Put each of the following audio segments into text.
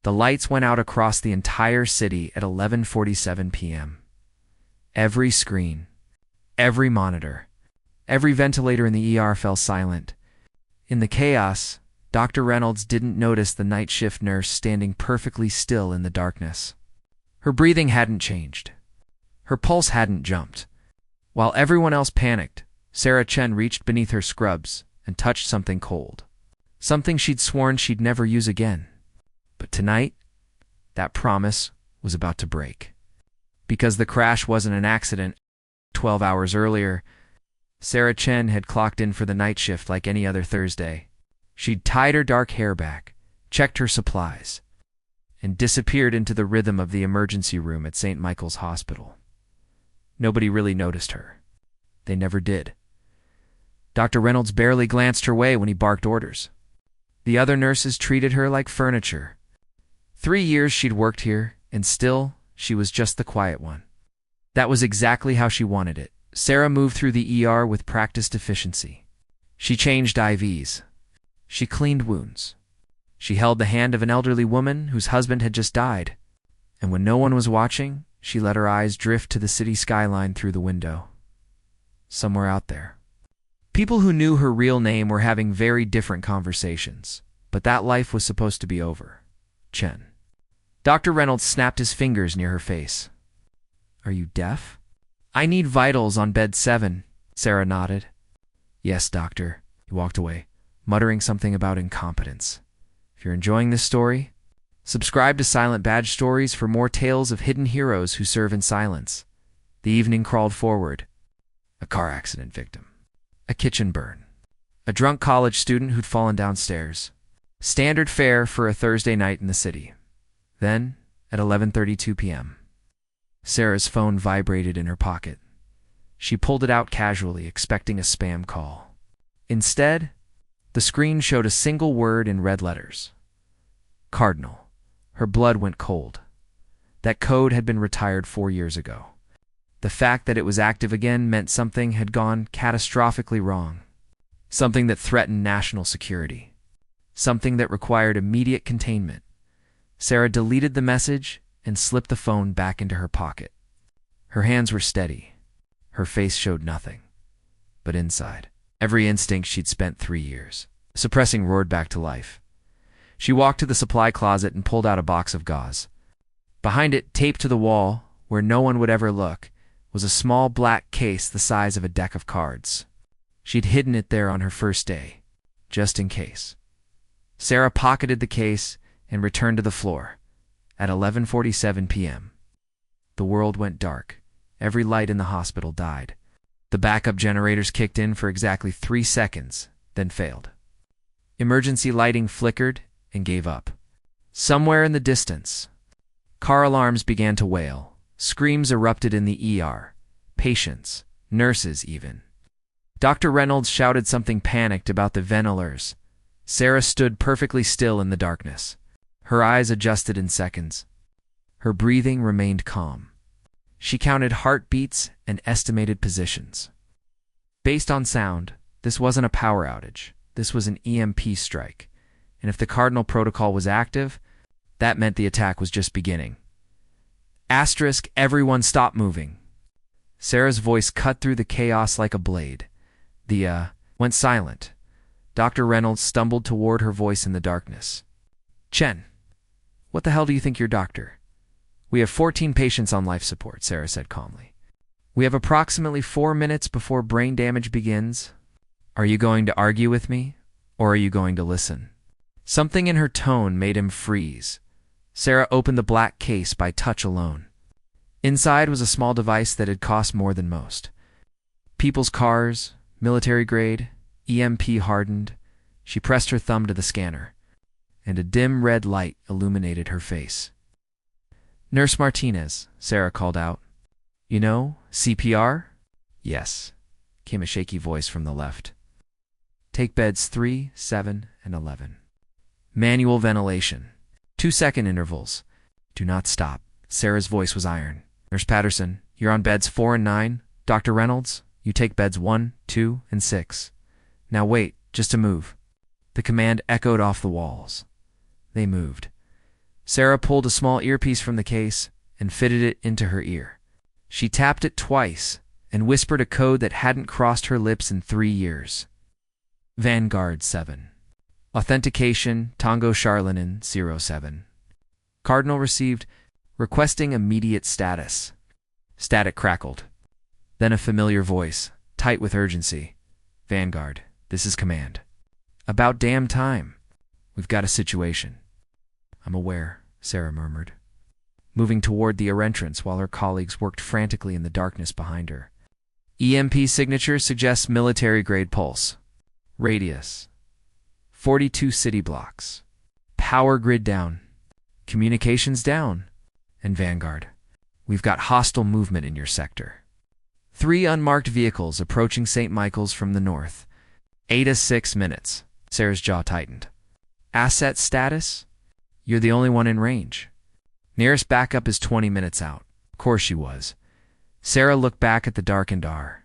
The lights went out across the entire city at 11:47 p.m. Every screen, every monitor, every ventilator in the ER fell silent. In the chaos, Dr. Reynolds didn't notice the night shift nurse standing perfectly still in the darkness. Her breathing hadn't changed. Her pulse hadn't jumped. While everyone else panicked, Sarah Chen reached beneath her scrubs and touched something cold. Something she'd sworn she'd never use again. But tonight, that promise was about to break. Because the crash wasn't an accident. 12 hours earlier, Sarah Chen had clocked in for the night shift like any other Thursday. She'd tied her dark hair back, checked her supplies, and disappeared into the rhythm of the emergency room at St. Michael's Hospital. Nobody really noticed her. They never did. Dr. Reynolds barely glanced her way when he barked orders. The other nurses treated her like furniture. 3 years she'd worked here, and still, she was just the quiet one. That was exactly how she wanted it. Sarah moved through the ER with practiced efficiency. She changed IVs. She cleaned wounds. She held the hand of an elderly woman whose husband had just died. And when no one was watching, she let her eyes drift to the city skyline through the window. Somewhere out there. People who knew her real name were having very different conversations, but that life was supposed to be over. Chen. Dr. Reynolds snapped his fingers near her face. Are you deaf? I need vitals on bed 7, Sarah nodded. Yes, doctor. He walked away, muttering something about incompetence. If you're enjoying this story, subscribe to Silent Badge Stories for more tales of hidden heroes who serve in silence. The evening crawled forward. A car accident victim. A kitchen burn. A drunk college student who'd fallen downstairs. Standard fare for a Thursday night in the city. Then, at 11:32 p.m., Sarah's phone vibrated in her pocket. She pulled it out casually, expecting a spam call. Instead, the screen showed a single word in red letters. Cardinal. Her blood went cold. That code had been retired 4 years ago. The fact that it was active again meant something had gone catastrophically wrong. Something that threatened national security. Something that required immediate containment. Sarah deleted the message and slipped the phone back into her pocket. Her hands were steady. Her face showed nothing. But inside, every instinct she'd spent 3 years suppressing roared back to life. She walked to the supply closet and pulled out a box of gauze. Behind it, taped to the wall, where no one would ever look, was a small black case the size of a deck of cards. She'd hidden it there on her first day, just in case. Sarah pocketed the case and returned to the floor. At 11:47 p.m., the world went dark. Every light in the hospital died. The backup generators kicked in for exactly 3 seconds, then failed. Emergency lighting flickered and gave up. Somewhere in the distance, car alarms began to wail. Screams erupted in the ER. Patients, nurses even. Dr. Reynolds shouted something panicked about the ventilers. Sarah stood perfectly still in the darkness. Her eyes adjusted in seconds. Her breathing remained calm. She counted heartbeats and estimated positions. Based on sound, this wasn't a power outage. This was an EMP strike. And if the Cardinal Protocol was active, that meant the attack was just beginning. Asterisk, everyone stop moving. Sarah's voice cut through the chaos like a blade. Went silent. Dr. Reynolds stumbled toward her voice in the darkness. Chen, what the hell do you think you're, doctor? We have 14 patients on life support, Sarah said calmly. We have approximately 4 minutes before brain damage begins. Are you going to argue with me, or are you going to listen? Something in her tone made him freeze. Sarah opened the black case by touch alone. Inside was a small device that had cost more than most. People's cars, military grade, EMP hardened. She pressed her thumb to the scanner, and a dim red light illuminated her face. Nurse Martinez, Sarah called out. You know, CPR? Yes, came a shaky voice from the left. Take beds 3, 7, and 11. Manual ventilation. 2-second intervals. Do not stop. Sarah's voice was iron. Nurse Patterson, you're on beds 4 and 9. Dr. Reynolds, you take beds 1, 2, and 6. Now wait, just a move. The command echoed off the walls. They moved. Sarah pulled a small earpiece from the case and fitted it into her ear. She tapped it twice and whispered a code that hadn't crossed her lips in 3 years. Vanguard 7. Authentication Tango Charlenen 07. Cardinal received, requesting immediate status. Static crackled. Then a familiar voice, tight with urgency. Vanguard, this is command. About damn time. We've got a situation. I'm aware, Sarah murmured, moving toward the entrance while her colleagues worked frantically in the darkness behind her. EMP signature suggests military-grade pulse. Radius 42 city blocks. Power grid down. Communications down. And Vanguard, we've got hostile movement in your sector. 3 unmarked vehicles approaching St. Michael's from the north. 8 to 6 minutes. Sarah's jaw tightened. Asset status? You're the only one in range. Nearest backup is 20 minutes out. Of course she was. Sarah looked back at the darkened R,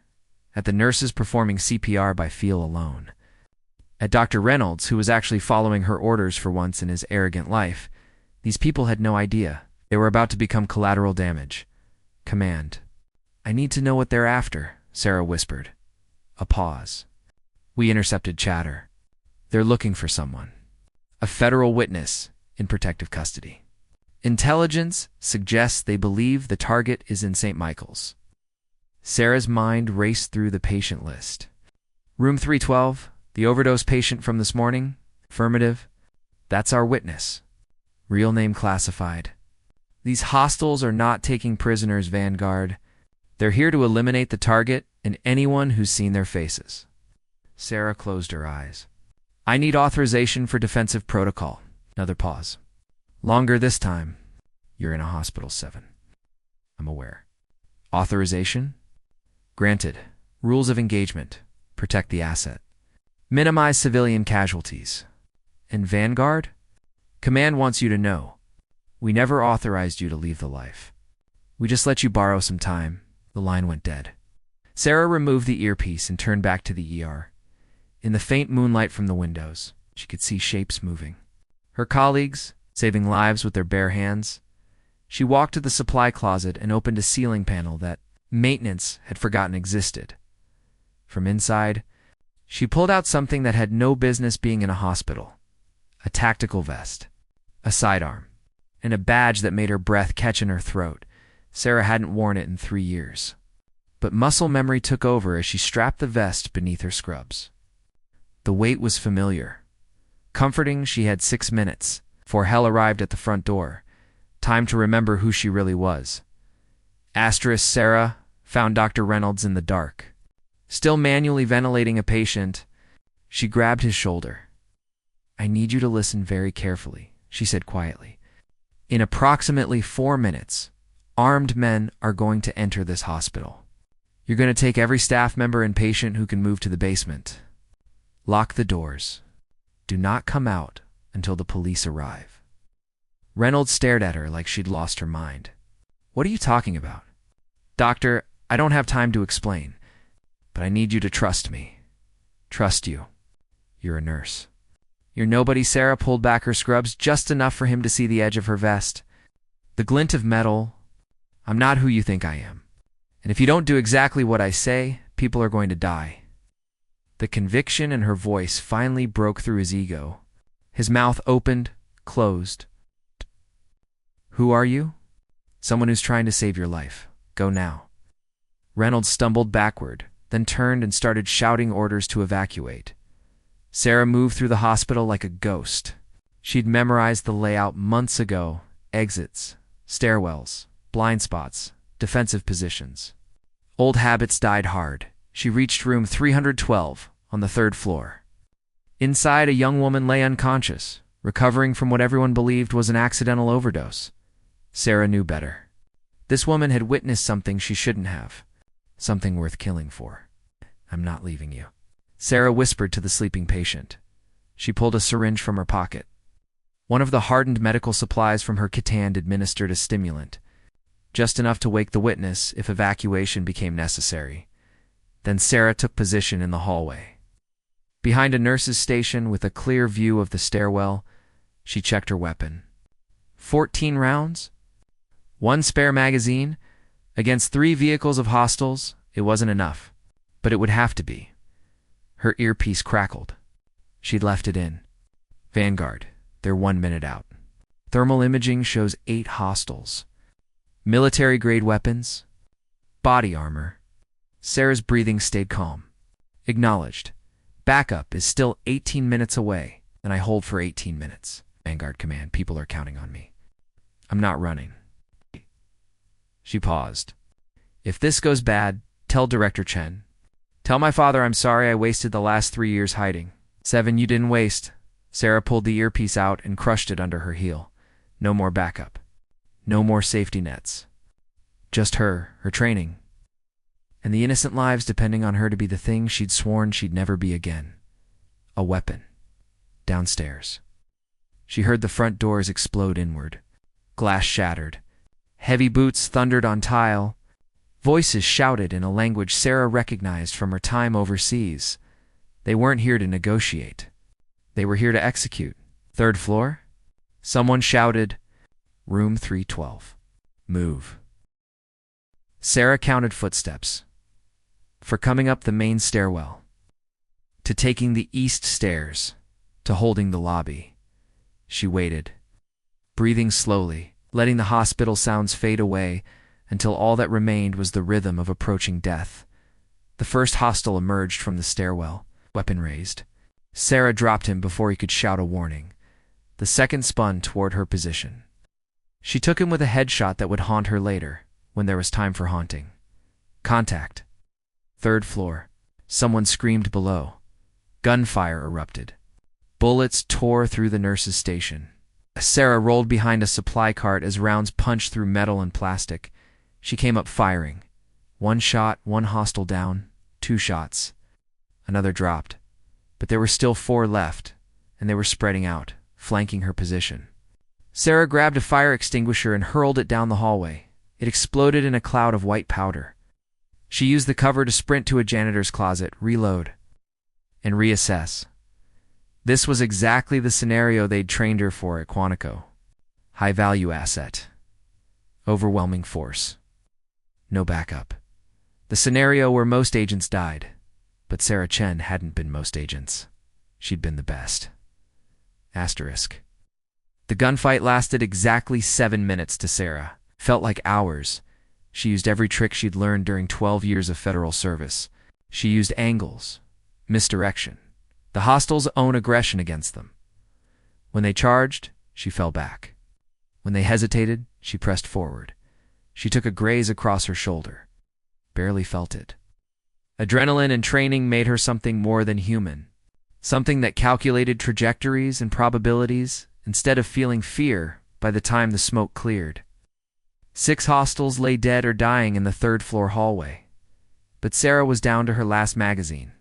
at the nurses performing CPR by feel alone, at Dr. Reynolds, who was actually following her orders for once in his arrogant life. These people had no idea. They were about to become collateral damage. Command. I need to know what they're after, Sarah whispered. A pause. We intercepted chatter. They're looking for someone. A federal witness in protective custody. Intelligence suggests they believe the target is in St. Michael's. Sarah's mind raced through the patient list. Room 312, the overdose patient from this morning? Affirmative. That's our witness. Real name classified. These hostiles are not taking prisoners, Vanguard. They're here to eliminate the target and anyone who's seen their faces. Sarah closed her eyes. I need authorization for defensive protocol. Another pause. Longer this time. You're in a hospital 7. I'm aware. Authorization? Granted. Rules of engagement. Protect the asset. Minimize civilian casualties. And Vanguard? Command wants you to know. We never authorized you to leave the life. We just let you borrow some time. The line went dead. Sarah removed the earpiece and turned back to the ER. In the faint moonlight from the windows, she could see shapes moving. Her colleagues, saving lives with their bare hands. She walked to the supply closet and opened a ceiling panel that maintenance had forgotten existed. From inside, she pulled out something that had no business being in a hospital. A tactical vest, a sidearm, and a badge that made her breath catch in her throat. Sarah hadn't worn it in 3 years. But muscle memory took over as she strapped the vest beneath her scrubs. The weight was familiar. Comforting, she had 6 minutes before hell arrived at the front door. Time to remember who she really was. Asterisk Sarah found Dr. Reynolds in the dark. Still manually ventilating a patient, she grabbed his shoulder. I need you to listen very carefully, she said quietly. In approximately 4 minutes, armed men are going to enter this hospital. You're going to take every staff member and patient who can move to the basement. Lock the doors. Do not come out until the police arrive. Reynolds stared at her like she'd lost her mind. What are you talking about? Doctor, I don't have time to explain, but I need you to trust me. Trust you. You're a nurse. You're nobody. Sarah pulled back her scrubs just enough for him to see the edge of her vest. The glint of metal. I'm not who you think I am. And if you don't do exactly what I say, people are going to die. The conviction in her voice finally broke through his ego. His mouth opened, closed. Who are you? Someone who's trying to save your life. Go now. Reynolds stumbled backward, then turned and started shouting orders to evacuate. Sarah moved through the hospital like a ghost. She'd memorized the layout months ago. Exits, stairwells, blind spots, defensive positions. Old habits died hard. She reached room 312 on the 3rd floor. Inside, a young woman lay unconscious, recovering from what everyone believed was an accidental overdose. Sarah knew better. This woman had witnessed something she shouldn't have. Something worth killing for. I'm not leaving you. Sarah whispered to the sleeping patient. She pulled a syringe from her pocket. One of the hardened medical supplies from her kitand administered a stimulant, just enough to wake the witness if evacuation became necessary. Then Sarah took position in the hallway. Behind a nurse's station with a clear view of the stairwell, she checked her weapon. 14 rounds? One spare magazine? Against 3 vehicles of hostiles, it wasn't enough. But it would have to be. Her earpiece crackled. She'd left it in. Vanguard, they're 1 minute out. Thermal imaging shows 8 hostiles. Military-grade weapons. Body armor. Sarah's breathing stayed calm. Acknowledged. Backup is still 18 minutes away, and I hold for 18 minutes. Vanguard command, people are counting on me. I'm not running. She paused. If this goes bad, tell Director Chen. Tell my father I'm sorry I wasted the last 3 years hiding. 7 you didn't waste. Sarah pulled the earpiece out and crushed it under her heel. No more backup. No more safety nets. Just her training. And the innocent lives depending on her to be the thing she'd sworn she'd never be again. A weapon. Downstairs. She heard the front doors explode inward. Glass shattered. Heavy boots thundered on tile. Voices shouted in a language Sarah recognized from her time overseas. They weren't here to negotiate. They were here to execute. 3rd floor? Someone shouted, Room 312. Move. Sarah counted footsteps. For coming up the main stairwell. To taking the east stairs. To holding the lobby. She waited, breathing slowly, letting the hospital sounds fade away until all that remained was the rhythm of approaching death. The first hostile emerged from the stairwell, weapon raised. Sarah dropped him before he could shout a warning. The second spun toward her position. She took him with a headshot that would haunt her later, when there was time for haunting. Contact. 3rd floor. Someone screamed below. Gunfire erupted. Bullets tore through the nurse's station. Sarah rolled behind a supply cart as rounds punched through metal and plastic. She came up firing. 1 shot, 1 hostile down, 2 shots. Another dropped. But there were still 4 left, and they were spreading out, flanking her position. Sarah grabbed a fire extinguisher and hurled it down the hallway. It exploded in a cloud of white powder. She used the cover to sprint to a janitor's closet, reload, and reassess. This was exactly the scenario they'd trained her for at Quantico. High-value asset. Overwhelming force. No backup. The scenario where most agents died. But Sarah Chen hadn't been most agents. She'd been the best. Asterisk. The gunfight lasted exactly 7 minutes to Sarah. Felt like hours. She used every trick she'd learned during 12 years of federal service. She used angles, misdirection, the hostiles' own aggression against them. When they charged, she fell back. When they hesitated, she pressed forward. She took a graze across her shoulder. Barely felt it. Adrenaline and training made her something more than human. Something that calculated trajectories and probabilities instead of feeling fear by the time the smoke cleared. 6 hostiles lay dead or dying in the 3rd floor hallway. But Sarah was down to her last magazine.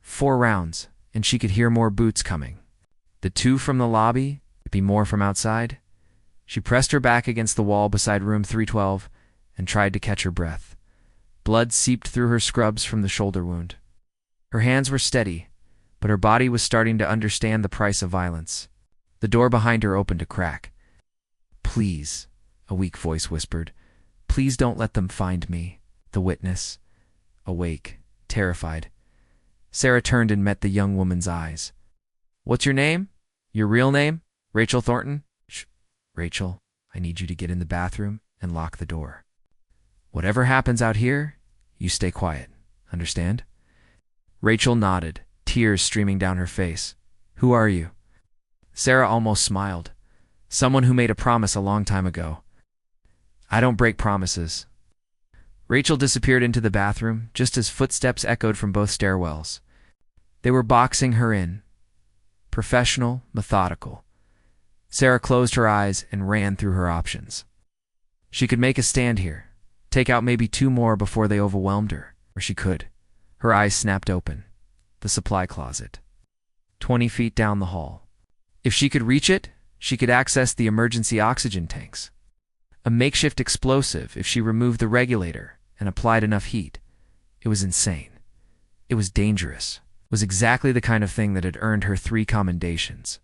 4 rounds, and she could hear more boots coming. The 2 from the lobby, could be more from outside. She pressed her back against the wall beside room 312 and tried to catch her breath. Blood seeped through her scrubs from the shoulder wound. Her hands were steady, but her body was starting to understand the price of violence. The door behind her opened a crack. Please, a weak voice whispered. Please don't let them find me. The witness, awake, terrified. Sarah turned and met the young woman's eyes. What's your name? Your real name? Rachel Thornton? Shh. Rachel, I need you to get in the bathroom and lock the door. Whatever happens out here, you stay quiet. Understand? Rachel nodded, tears streaming down her face. Who are you? Sarah almost smiled. Someone who made a promise a long time ago. I don't break promises. Rachel disappeared into the bathroom just as footsteps echoed from both stairwells. They were boxing her in. Professional, methodical. Sarah closed her eyes and ran through her options. She could make a stand here. Take out maybe 2 more before they overwhelmed her. Or she could. Her eyes snapped open. The supply closet. 20 feet down the hall. If she could reach it, she could access the emergency oxygen tanks. A makeshift explosive if she removed the regulator and applied enough heat. It was insane. It was dangerous. It was exactly the kind of thing that had earned her 3 commendations.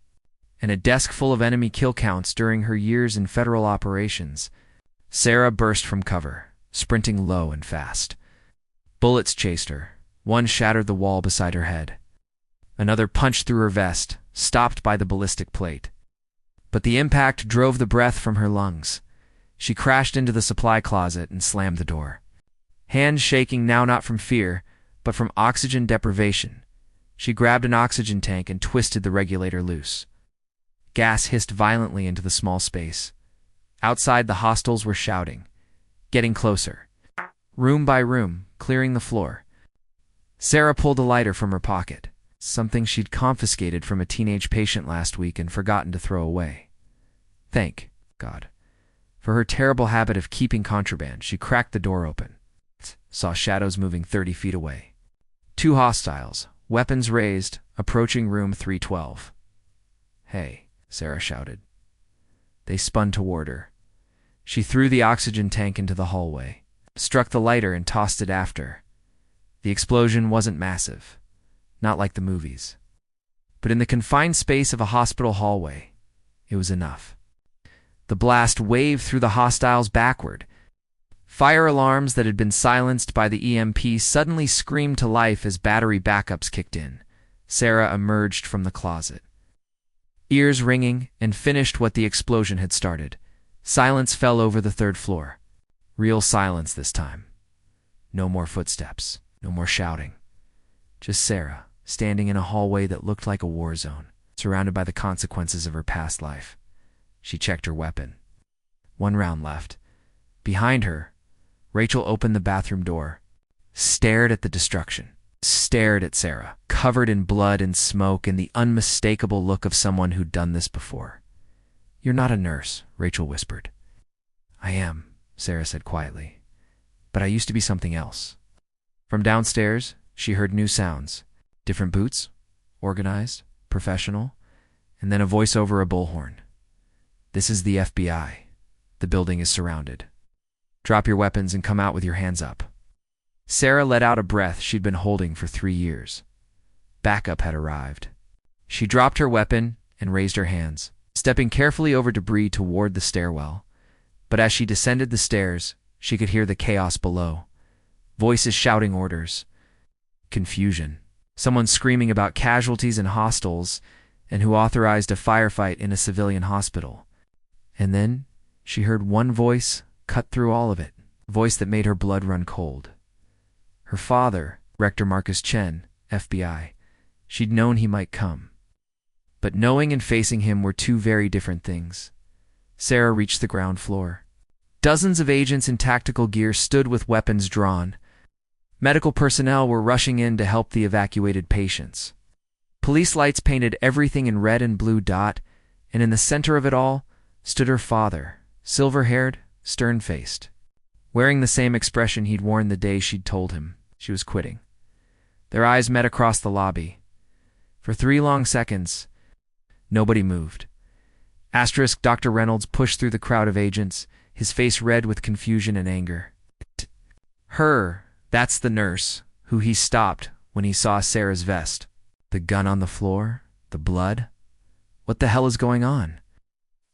and a desk full of enemy kill counts during her years in federal operations. Sarah burst from cover, sprinting low and fast. Bullets chased her. One shattered the wall beside her head. Another punched through her vest, stopped by the ballistic plate. But the impact drove the breath from her lungs. She crashed into the supply closet and slammed the door. Hands shaking now not from fear, but from oxygen deprivation. She grabbed an oxygen tank and twisted the regulator loose. Gas hissed violently into the small space. Outside, the hostiles were shouting, getting closer. Room by room, clearing the floor. Sarah pulled a lighter from her pocket, something she'd confiscated from a teenage patient last week and forgotten to throw away. Thank God. For her terrible habit of keeping contraband, she cracked the door open. Saw shadows moving 30 feet away. 2 hostiles, weapons raised, approaching room 312. "Hey," Sarah shouted. They spun toward her. She threw the oxygen tank into the hallway, struck the lighter and tossed it after. The explosion wasn't massive, not like the movies. But in the confined space of a hospital hallway, it was enough. The blast waved through the hostiles backward. Fire alarms that had been silenced by the EMP suddenly screamed to life as battery backups kicked in. Sarah emerged from the closet, ears ringing, and finished what the explosion had started. Silence fell over the 3rd floor. Real silence this time. No more footsteps, no more shouting. Just Sarah, standing in a hallway that looked like a war zone, surrounded by the consequences of her past life. She checked her weapon. 1 round left. Behind her, Rachel opened the bathroom door, stared at the destruction, stared at Sarah, covered in blood and smoke and the unmistakable look of someone who'd done this before. "You're not a nurse," Rachel whispered. "I am," Sarah said quietly. "But I used to be something else." From downstairs, she heard new sounds. Different boots, organized, professional, and then a voice over a bullhorn. "This is the FBI. The building is surrounded. Drop your weapons and come out with your hands up." Sarah let out a breath she'd been holding for 3 years. Backup had arrived. She dropped her weapon and raised her hands, stepping carefully over debris toward the stairwell. But as she descended the stairs, she could hear the chaos below. Voices shouting orders. Confusion. Someone screaming about casualties and hostiles, and who authorized a firefight in a civilian hospital. And then she heard one voice cut through all of it, a voice that made her blood run cold. Her father, Rector Marcus Chen, FBI. She'd known he might come. But knowing and facing him were 2 very different things. Sarah reached the ground floor. Dozens of agents in tactical gear stood with weapons drawn. Medical personnel were rushing in to help the evacuated patients. Police lights painted everything in red and blue dot, and in the center of it all stood her father, silver-haired, stern-faced, wearing the same expression he'd worn the day she'd told him she was quitting. Their eyes met across the lobby. For 3 long seconds, nobody moved. Dr. Reynolds pushed through the crowd of agents, his face red with confusion and anger. Her, that's the nurse, who he stopped when he saw Sarah's vest. The gun on the floor, the blood. What the hell is going on?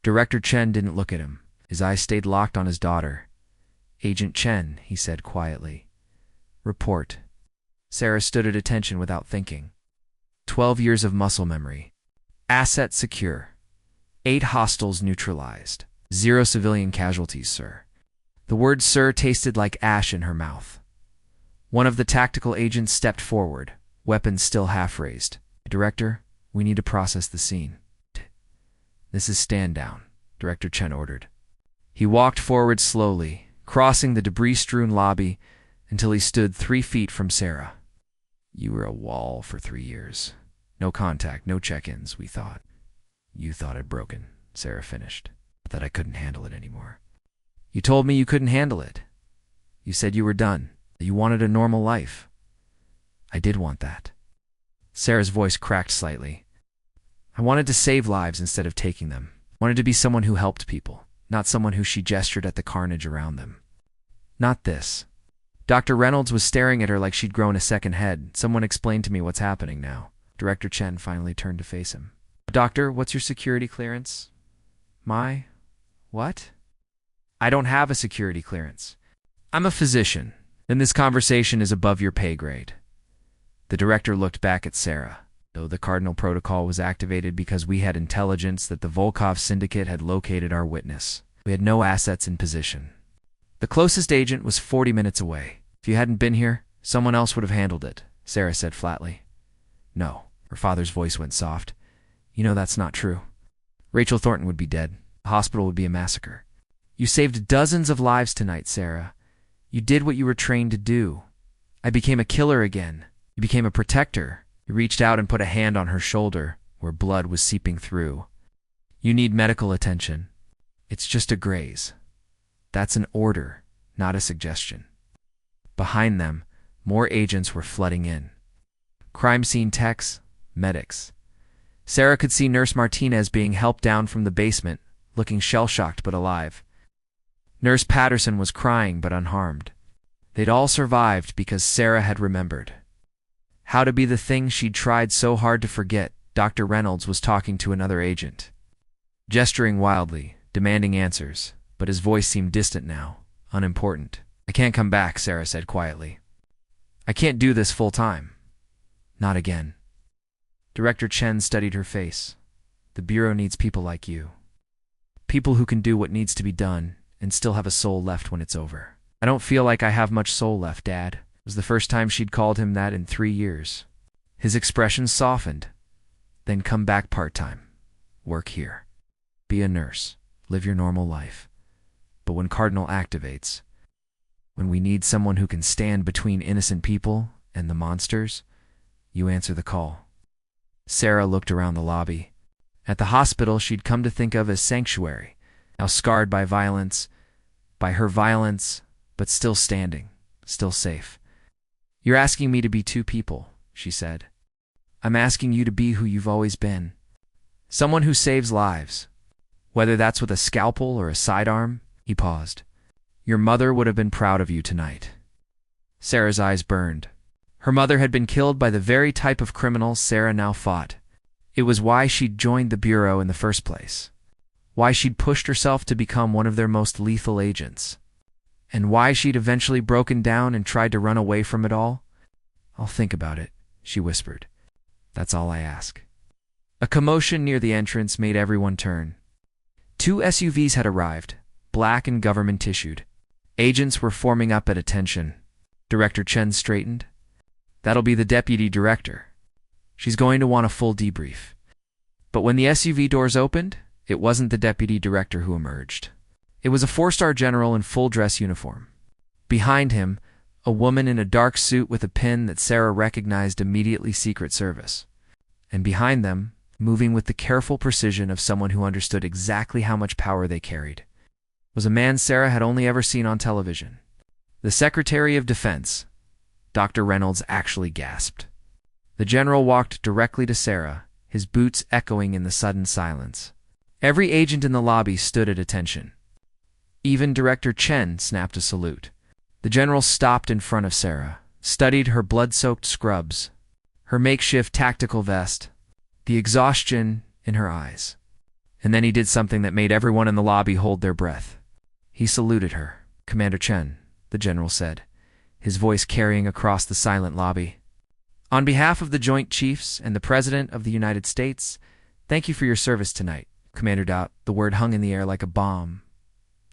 Director Chen didn't look at him. His eyes stayed locked on his daughter. "Agent Chen," he said quietly. "Report." Sarah stood at attention without thinking. 12 years of muscle memory. Asset secure. 8 hostiles neutralized. 0 civilian casualties, sir. The word "sir" tasted like ash in her mouth. One of the tactical agents stepped forward, weapons still half raised. "Director, we need to process the scene." "This is stand down," Director Chen ordered. He walked forward slowly, crossing the debris-strewn lobby until he stood 3 feet from Sarah. "You were a wall for 3 years. No contact, no check-ins, we thought." "You thought I'd broken," Sarah finished. "That I couldn't handle it anymore." "You told me you couldn't handle it. You said you were done, that you wanted a normal life." "I did want that." Sarah's voice cracked slightly. "I wanted to save lives instead of taking them. I wanted to be someone who helped people, not someone who," she gestured at the carnage around them. "Not this." Dr. Reynolds was staring at her like she'd grown a second head. "Someone explain to me what's happening now." Director Chen finally turned to face him. Doctor, what's your security clearance? My? What? I don't have a security clearance. I'm a physician, and this conversation is above your pay grade. The director looked back at Sarah. Though the Cardinal Protocol was activated because we had intelligence that the Volkov Syndicate had located our witness. We had no assets in position. The closest agent was 40 minutes away. If you hadn't been here, someone else would have handled it, Sarah said flatly. No, her father's voice went soft. You know that's not true. Rachel Thornton would be dead. The hospital would be a massacre. You saved dozens of lives tonight, Sarah. You did what you were trained to do. I became a killer again. You became a protector. He reached out and put a hand on her shoulder, where blood was seeping through. You need medical attention. It's just a graze. That's an order, not a suggestion. Behind them, more agents were flooding in. Crime scene techs, medics. Sarah could see Nurse Martinez being helped down from the basement, looking shell-shocked but alive. Nurse Patterson was crying but unharmed. They'd all survived because Sarah had remembered. How to be the thing she'd tried so hard to forget. Dr. Reynolds was talking to another agent, gesturing wildly, demanding answers, but his voice seemed distant now, unimportant. I can't come back, Sarah said quietly. I can't do this full time. Not again. Director Chen studied her face. The Bureau needs people like you. People who can do what needs to be done and still have a soul left when it's over. I don't feel like I have much soul left, Dad. It was the first time she'd called him that in 3 years. His expression softened. Then come back part-time. Work here. Be a nurse. Live your normal life. But when Cardinal activates, when we need someone who can stand between innocent people and the monsters, you answer the call. Sarah looked around the lobby. At the hospital she'd come to think of as sanctuary, now scarred by violence, by her violence, but still standing, still safe. You're asking me to be two people, she said. I'm asking you to be who you've always been. Someone who saves lives. Whether that's with a scalpel or a sidearm, he paused. Your mother would have been proud of you tonight. Sarah's eyes burned. Her mother had been killed by the very type of criminal Sarah now fought. It was why she'd joined the Bureau in the first place. Why she'd pushed herself to become one of their most lethal agents. And why she'd eventually broken down and tried to run away from it all? I'll think about it, she whispered. That's all I ask. A commotion near the entrance made everyone turn. 2 SUVs had arrived, black and government-issued. Agents were forming up at attention. Director Chen straightened. That'll be the deputy director. She's going to want a full debrief. But when the SUV doors opened, it wasn't the deputy director who emerged. It was a 4-star general in full-dress uniform. Behind him, a woman in a dark suit with a pin that Sarah recognized immediately Secret Service. And behind them, moving with the careful precision of someone who understood exactly how much power they carried, was a man Sarah had only ever seen on television. The Secretary of Defense. Dr. Reynolds actually gasped. The general walked directly to Sarah, his boots echoing in the sudden silence. Every agent in the lobby stood at attention. Even Director Chen snapped a salute. The general stopped in front of Sarah, studied her blood-soaked scrubs, her makeshift tactical vest, the exhaustion in her eyes. And then he did something that made everyone in the lobby hold their breath. He saluted her. Commander Chen, the general said, his voice carrying across the silent lobby. On behalf of the Joint Chiefs and the President of the United States, thank you for your service tonight, Commander Dot. The word hung in the air like a bomb.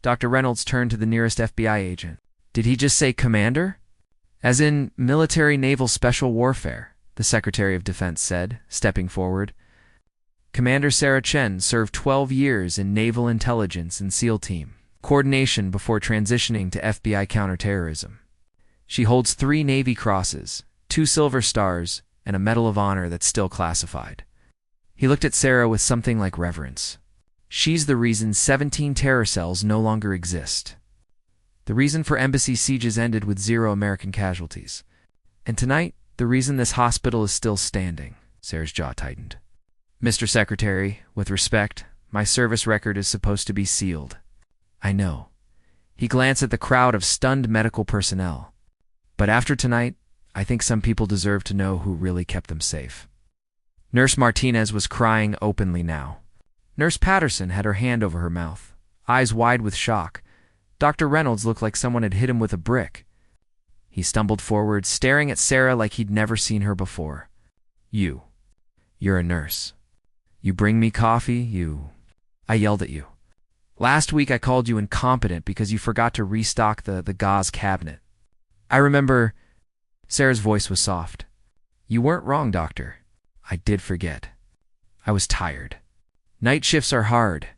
Dr. Reynolds turned to the nearest FBI agent. Did he just say commander? As in military naval special warfare, the Secretary of Defense said, stepping forward. Commander Sarah Chen served 12 years in Naval Intelligence and SEAL Team coordination before transitioning to FBI counterterrorism. She holds 3 Navy Crosses, 2 Silver Stars, and a Medal of Honor that's still classified. He looked at Sarah with something like reverence. She's the reason 17 terror cells no longer exist. The reason for embassy sieges ended with 0 American casualties. And tonight, the reason this hospital is still standing. Sarah's jaw tightened. Mr. Secretary, with respect, my service record is supposed to be sealed. I know. He glanced at the crowd of stunned medical personnel. But after tonight, I think some people deserve to know who really kept them safe. Nurse Martinez was crying openly now. Nurse Patterson had her hand over her mouth, eyes wide with shock. Dr. Reynolds looked like someone had hit him with a brick. He stumbled forward, staring at Sarah like he'd never seen her before. You're a nurse. You bring me coffee, I yelled at you. Last week I called you incompetent because you forgot to restock the gauze cabinet. I remember. Sarah's voice was soft. You weren't wrong, doctor. I did forget. I was tired. Night shifts are hard.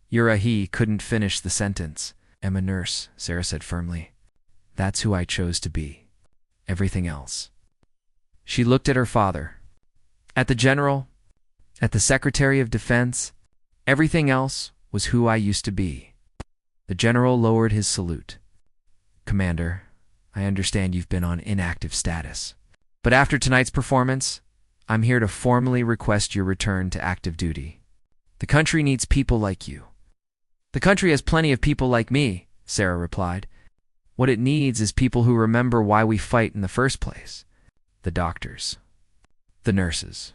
He couldn't finish the sentence. I'm a nurse, Sarah said firmly. That's who I chose to be. Everything else. She looked at her father. At the general, at the Secretary of Defense, everything else was who I used to be. The general lowered his salute. Commander, I understand you've been on inactive status. But after tonight's performance, I'm here to formally request your return to active duty. The country needs people like you. The country has plenty of people like me, Sarah replied. What it needs is people who remember why we fight in the first place. The doctors. The nurses.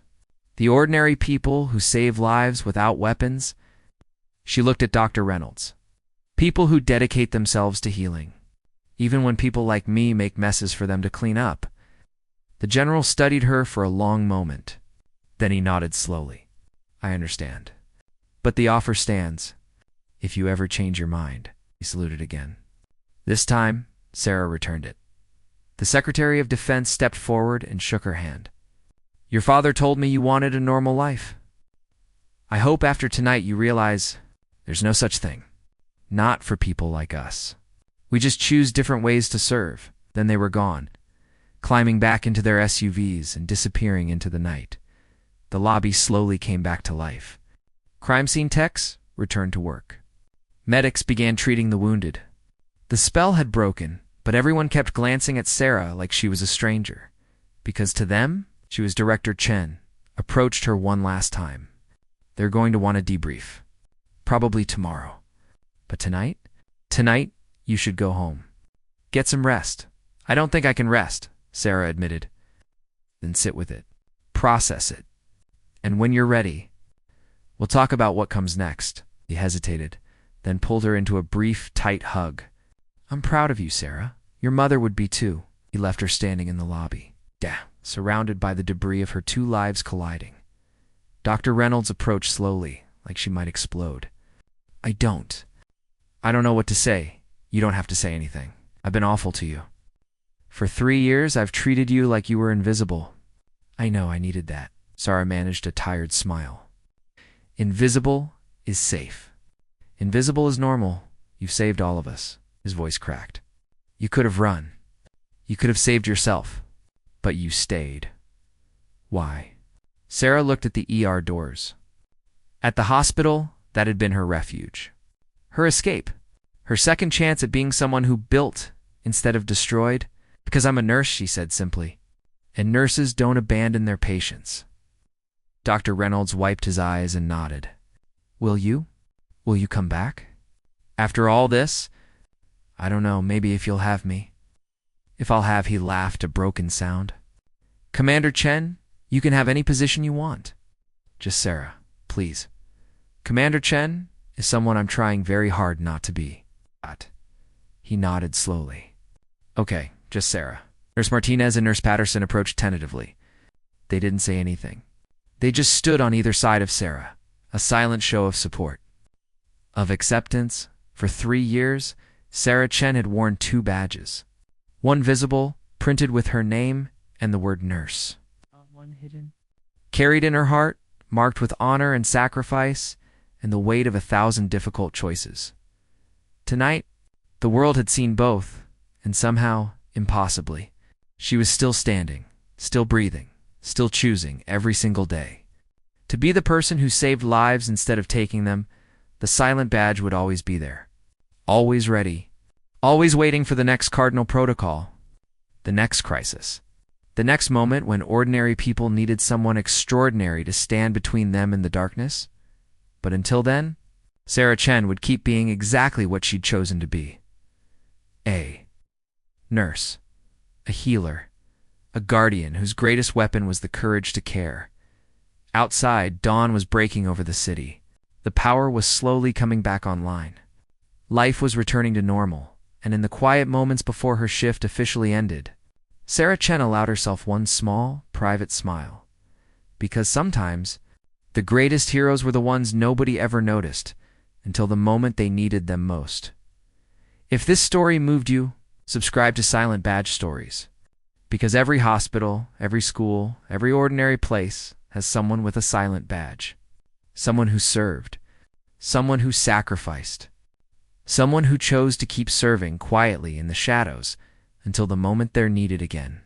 The ordinary people who save lives without weapons. She looked at Dr. Reynolds. People who dedicate themselves to healing, even when people like me make messes for them to clean up. The general studied her for a long moment. Then he nodded slowly. I understand. But the offer stands. If you ever change your mind. He saluted again. This time, Sarah returned it. The Secretary of Defense stepped forward and shook her hand. Your father told me you wanted a normal life. I hope after tonight you realize there's no such thing. Not for people like us. We just choose different ways to serve. Then they were gone, climbing back into their SUVs and disappearing into the night. The lobby slowly came back to life. Crime scene techs returned to work. Medics began treating the wounded. The spell had broken, but everyone kept glancing at Sarah like she was a stranger, because to them, she was Director Chen, approached her one last time. They're going to want a debrief. Probably tomorrow. But tonight? Tonight, you should go home. Get some rest. I don't think I can rest, Sarah admitted. Then sit with it. Process it. And when you're ready, we'll talk about what comes next. He hesitated, then pulled her into a brief, tight hug. I'm proud of you, Sarah. Your mother would be too. He left her standing in the lobby, surrounded by the debris of her two lives colliding. Dr. Reynolds approached slowly, like she might explode. I don't know what to say. You don't have to say anything. I've been awful to you. For 3 years, I've treated you like you were invisible. I know I needed that. Sarah managed a tired smile. Invisible is safe. Invisible is normal. You've saved all of us. His voice cracked. You could have run. You could have saved yourself. But you stayed. Why? Sarah looked at the ER doors. At the hospital, that had been her refuge. Her escape. Her second chance at being someone who built instead of destroyed. Because I'm a nurse, she said simply. And nurses don't abandon their patients. Dr. Reynolds wiped his eyes and nodded. Will you? Will you come back? After all this? I don't know, maybe if you'll have me. If I'll have, he laughed, a broken sound. Commander Chen, you can have any position you want. Just Sarah, please. Commander Chen is someone I'm trying very hard not to be. He nodded slowly. Okay, just Sarah. Nurse Martinez and Nurse Patterson approached tentatively. They didn't say anything. They just stood on either side of Sarah, a silent show of support. Of acceptance. For 3 years, Sarah Chen had worn 2 badges. One visible, printed with her name and the word nurse. One hidden. Carried in her heart, marked with honor and sacrifice, and the weight of 1,000 difficult choices. Tonight, the world had seen both, and somehow, impossibly, she was still standing, still breathing, still choosing every single day. To be the person who saved lives instead of taking them, the silent badge would always be there. Always ready. Always waiting for the next cardinal protocol. The next crisis. The next moment when ordinary people needed someone extraordinary to stand between them and the darkness. But until then, Sarah Chen would keep being exactly what she'd chosen to be. A nurse. A healer. A guardian whose greatest weapon was the courage to care. Outside, dawn was breaking over the city. The power was slowly coming back online. Life was returning to normal, and in the quiet moments before her shift officially ended, Sarah Chen allowed herself one small, private smile. Because sometimes, the greatest heroes were the ones nobody ever noticed until the moment they needed them most. If this story moved you, subscribe to Silent Badge Stories. Because every hospital, every school, every ordinary place has someone with a silent badge. Someone who served. Someone who sacrificed. Someone who chose to keep serving quietly in the shadows until the moment they're needed again.